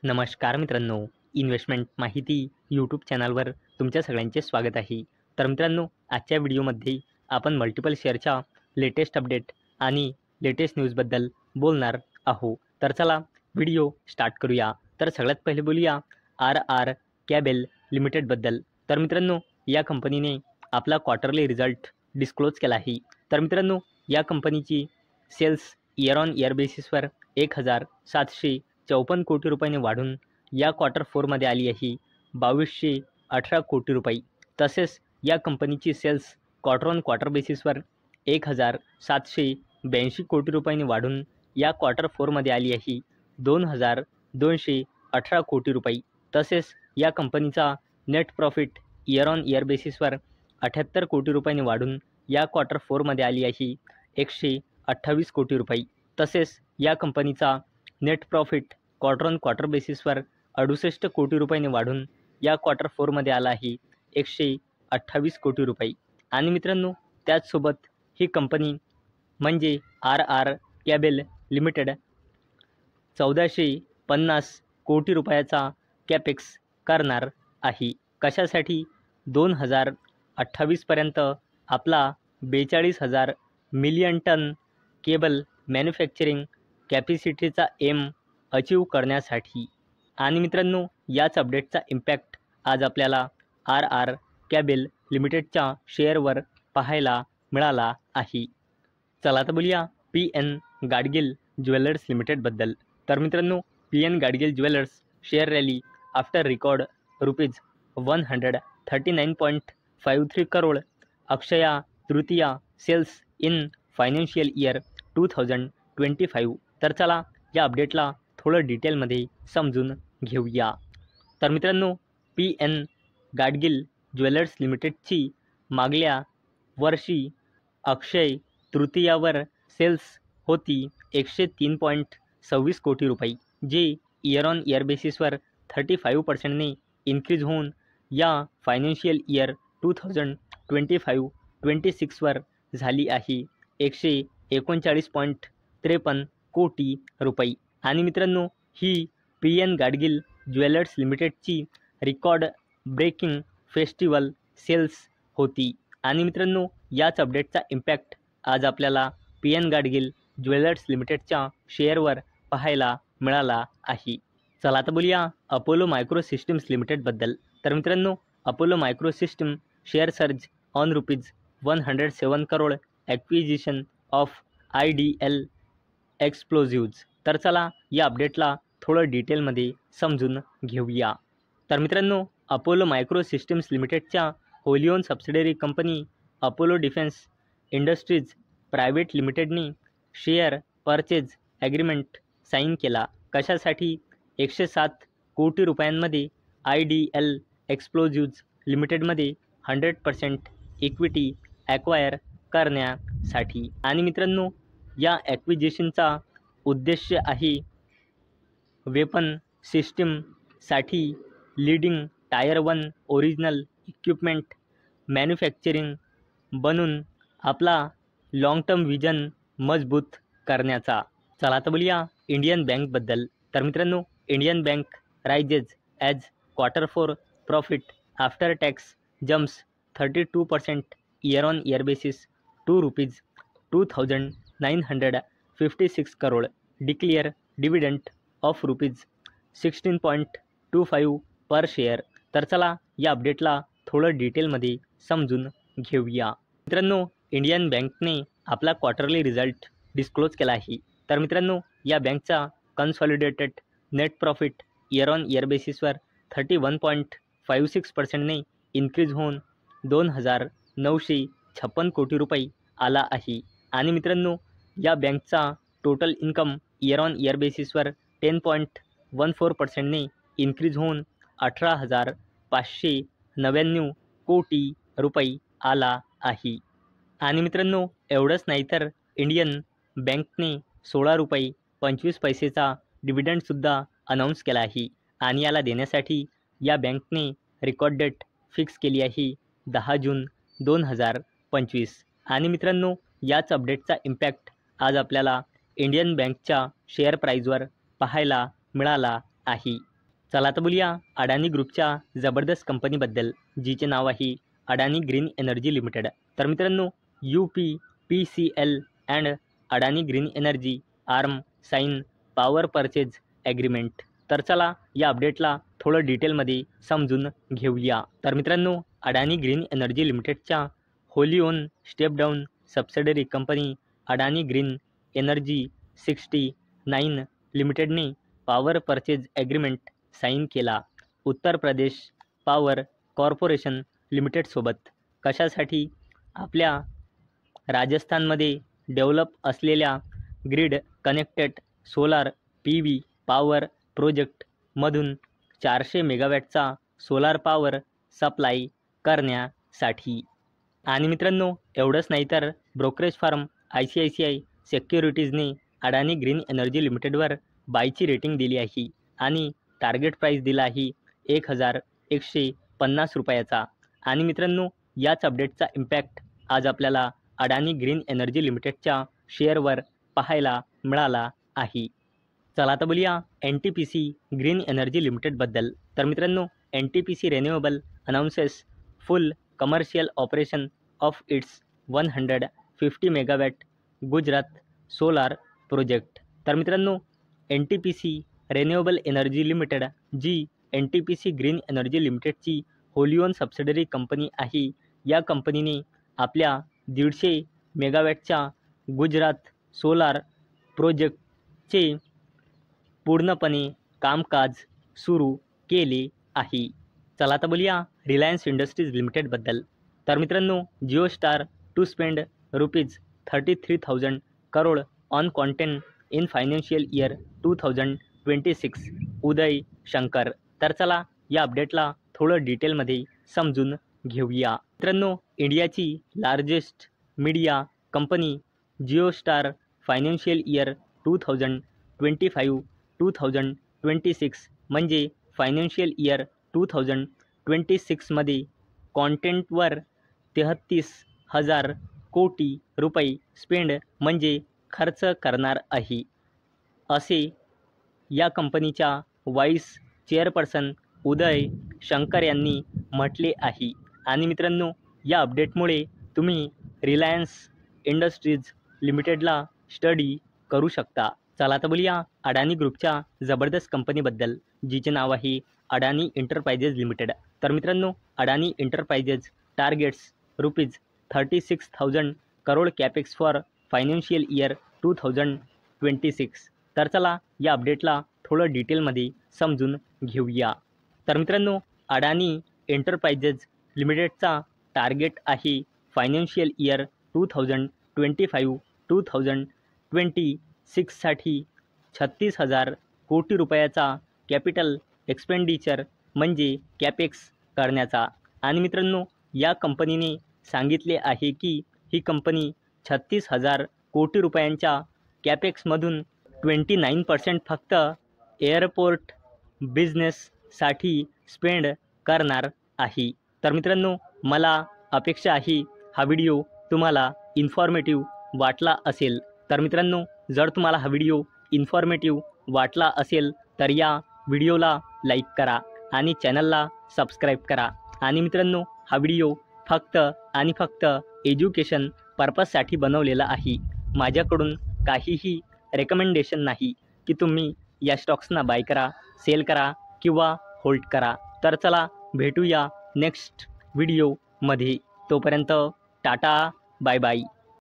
नमस्कार मित्रांनो, इन्व्हेस्टमेंट माहिती यूट्यूब चॅनलवर तुमच्या सगळ्यांचे स्वागत आहे. तर मित्रांनो, आजच्या व्हिडिओमध्ये आपण मल्टिपल शेअरच्या लेटेस्ट अपडेट आणि लेटेस्ट न्यूजबद्दल बोलणार आहोत. तर चला व्हिडिओ स्टार्ट करूया. तर सगळ्यात पहिले बोलूया आर कॅबेल लिमिटेडबद्दल. तर मित्रांनो, या कंपनीने आपला क्वार्टरली रिझल्ट डिस्क्लोज केला आहे. तर मित्रांनो, या कंपनीची सेल्स इयर ऑन इयर बेसिसवर 1,754 कोटी रुपयांनी वाढून या क्वार्टर 4मध्ये आली आहे 2,218 कोटी रुपये. तसेच या कंपनीची सेल्स क्वार्टर ऑन क्वार्टर बेसिसवर 1,782 कोटी रुपयांनी वाढून या क्वार्टर 4मध्ये आली आहे 2,218 कोटी रुपये. तसेच या कंपनीचा net profit year on year बेसिसवर 78 कोटी रुपयांनी वाढून या क्वार्टर 4मध्ये आली आहे 128 कोटी रुपये. तसेच या कंपनीचा net profit quarter on quarter बेसिसवर 68 कोटी रुपयांनी वाढून या क्वार्टर 4मध्ये आला आहे 128 कोटी रुपये. आणि मित्रांनो, त्याचसोबत ही कंपनी म्हणजे आर कॅबेल लिमिटेड 1,450 कोटी रुपयाचा कॅपेक्स करणार आहे. कशासाठी? 2028पर्यंत आपला 42,000 मिलियन टन केबल मॅन्युफॅक्चरिंग कॅपॅसिटीचा एम अचीव करण्यासाठी. आणि मित्रांनो, याच अपडेटचा इम्पॅक्ट आज आपल्याला आर कॅबेल लिमिटेडच्या शेअरवर पाहायला मिळाला आहे. चला तर बोलूया पी.एन. गाडगिल ज्वेलर्स लिमिटेडबद्दल. तर मित्रांनो, P N. Gadgil jewellers share rally after record ₹139.53 crore Akshaya Tritiya sales in financial year 2025. तर चला या अपडेटला थोडं डिटेलमध्ये समजून घेऊया. तर मित्रांनो, पी.एन. गाडगिल ज्वेलर्स लिमिटेडची मागल्या वर्षी अक्षय तृतीयावर सेल्स होती 103.26 कोटी रुपये, जे इयर ऑन इयर बेसिसवर 35%ने इन्क्रीज होऊन या फायनान्शियल इयर 2025-26वर झाली आहे 139.53 कोटी रुपये. आणि मित्रांनो, ही पी.एन. गाडगिल ज्वेलर्स लिमिटेडची रिकॉर्ड ब्रेकिंग फेस्टिवल सेल्स होती. आणि मित्रांनो, याच अपडेटचा इम्पॅक्ट आज आपल्याला पी.एन. गाडगिल ज्वेलर्स लिमिटेडच्या शेअरवर पाहायला मिळाला आहे. चला तर बोलूया अपोलो मायक्रो सिस्टम्स लिमिटेडबद्दल. तर मित्रांनो, Apollo micro system share surge on ₹107 crore acquisition of IDL एक्सप्लोजिव्ज. तर चला या अपडेटला थोडं डिटेलमध्ये समजून घेऊया. तर मित्रांनो, अपोलो मायक्रो सिस्टम्स लिमिटेडच्या wholly owned subsidiary company Apollo defence industries private लिमिटेडने शेअर परचेज ॲग्रीमेंट साईन केला. कशासाठी? 107 कोटी रुपयांमध्ये IDL एक्सप्लोजिव्ज लिमिटेडमध्ये 100% इक्विटी ॲक्वायर करण्यासाठी. आणि मित्रांनो, या ॲक्विजिशनचा उद्देश आहे वेपन सिस्टीमसाठी leading tyre 1 original equipment manufacturing बनून आपला लाँग टर्म विजन मजबूत करण्याचा. चला तर बोलूया इंडियन बँकबद्दल. तर मित्रांनो, Indian bank raises as quarter 4 profit after tax jumps 32% year on year basis to ₹2,956 crore. Declare dividend of ₹16.25 per share. तर चला या अपडेटला थोडं डिटेलमध्ये समजून घेऊया. मित्रांनो, इंडियन बँकने आपला क्वार्टरली रिझल्ट डिस्क्लोज केला आहे. तर मित्रांनो, या बँकचा consolidated net profit year on year बेसिसवर 31.56%ने इन्क्रीज होऊन 2,956 कोटी रुपये आला आहे. आणि मित्रांनो, या बँकचा total income year on year बेसिसवर 10.14%ने इन्क्रीज होऊन 18,599 कोटी रुपये आला आहे. आणि मित्रांनो, एवढंच नाही तर इंडियन बँकने ₹16.25चा डिव्हिडंडसुद्धा अनाऊन्स केला आहे. आणि याला देण्यासाठी या बँकने रेकॉर्ड डेट फिक्स केली आहे 10 जून 2025. आणि मित्रांनो, याच अपडेटचा इम्पॅक्ट आज आपल्याला इंडियन बँकच्या शेअर प्राईजवर पाहायला मिळाला आहे. चला तर बोलूया अडानी ग्रुपच्या जबरदस्त कंपनीबद्दल, जिचे नाव आहे अडानी ग्रीन एनर्जी लिमिटेड. तर मित्रांनो, UPPCL and Adani green energy arm sign power purchase agreement. तर चला या अपडेटला थोडं डिटेलमध्ये समजून घेऊया. तर मित्रांनो, अडानी ग्रीन एनर्जी लिमिटेडच्या wholly owned step down subsidiary company Adani green energy 69 लिमिटेडने पॉवर परचेज ॲग्रीमेंट साईन केला उत्तर प्रदेश पॉवर कॉर्पोरेशन लिमिटेडसोबत. कशासाठी? आपल्या राजस्थानमध्ये डेव्हलप असलेल्या grid connected solar PV power प्रोजेक्टमधून 400 मेगावॅटचा सोलार पॉवर सप्लाय करण्यासाठी. आणि मित्रांनो, एवढंच नाही तर ब्रोकरेज फर्म ICICI सिक्युरिटीजने अडानी ग्रीन एनर्जी लिमिटेडवर बायची रेटिंग दिली आहे आणि टार्गेट प्राईस दिला आहे 1150 रुपयाचा. आणि मित्रांनो, याच अपडेटचा इम्पॅक्ट आज आपल्याला अडानी ग्रीन एनर्जी लिमिटेडच्या शेअरवर पाहायला मिळाला आहे. चला तर बोलूया NTPC ग्रीन एनर्जी लिमिटेडबद्दल. तर मित्रांनो, NTPC renewable announces full commercial operation of its 150 megawatt Gujarat solar project. तर मित्रांनो, NTPC रिन्युएबल एनर्जी लिमिटेड, जी NTPC ग्रीन एनर्जी लिमिटेडची होली ओन सबसिडरी कंपनी आहे, या कंपनीने आपल्या 150 मेगावॅटच्या गुजरात सोलार प्रोजेक्टचे पूर्णपणे कामकाज सुरू केले आहे. चला तर बोलूया रिलायन्स इंडस्ट्रीज लिमिटेडबद्दल. तर मित्रांनो, Jio star to spend ₹33,000 crore on content in financial year 2026 Uday Shankar. तर चला या अपडेटला थोडं डिटेलमध्ये समजून घेऊया. मित्रांनो, इंडियाची largest media company Jio star financial year 2025-2026 म्हणजे फायनान्शियल इयर 2026 मध्ये कॉन्टेंटवर 33,000 कोटी रुपये स्पेंड म्हणजे खर्च करणार आहे, असे या कंपनीच्या व्हाईस चेअरपर्सन उदय शंकर यांनी म्हटले आहे. आणि मित्रांनो, या अपडेटमुळे तुम्ही रिलायन्स इंडस्ट्रीज लिमिटेडला स्टडी करू शकता. चला तर बोलूया अडानी ग्रुपच्या जबरदस्त कंपनीबद्दल, जिचे नाव आहे अडानी एंटरप्राइजेज लिमिटेड. तर मित्रांनो, Adani enterprises targets ₹36,000 crore capex for financial year 2026. तर चला या अपडेटला थोडं डिटेलमध्ये समजून घेऊया. तर मित्रांनो, अडानी एंटरप्राइजेज लिमिटेडचा टार्गेट आहे फायनान्शियल इयर 2025-2026 साठी 36,000 कोटी रुपयाचा कॅपिटल एक्सपेंडिचर म्हणजे कॅपेक्स करण्याचा. आणि मित्रांनो, या कंपनीने सांगितले आहे की ही कंपनी 36,000 कोटी रुपयांच्या कॅपेक्समधून 29% फक्त एअरपोर्ट बिझनेससाठी स्पेंड करणार आहे. तर मित्रांनो, मला अपेक्षा आहे हा व्हिडिओ तुम्हाला इन्फॉर्मेटिव्ह वाटला असेल. तर मित्रांनो, जर तुम्हाला हा व्हिडिओ इन्फॉर्मेटिव्ह वाटला असेल तर या व्हिडिओला लाईक करा आणि चॅनलला सबस्क्राईब करा. आणि मित्रांनो, हा व्हिडिओ फक्त आणि फक्त एज्युकेशन पर्पजसाठी बनवलेला आहे. माझ्याकडून काहीही रेकमेंडेशन नाही की तुम्ही या स्टॉक्सना बाय करा, सेल करा किंवा होल्ड करा. तर चला भेटूया नेक्स्ट व्हिडिओमध्ये. तोपर्यंत टाटा, बाय बाय.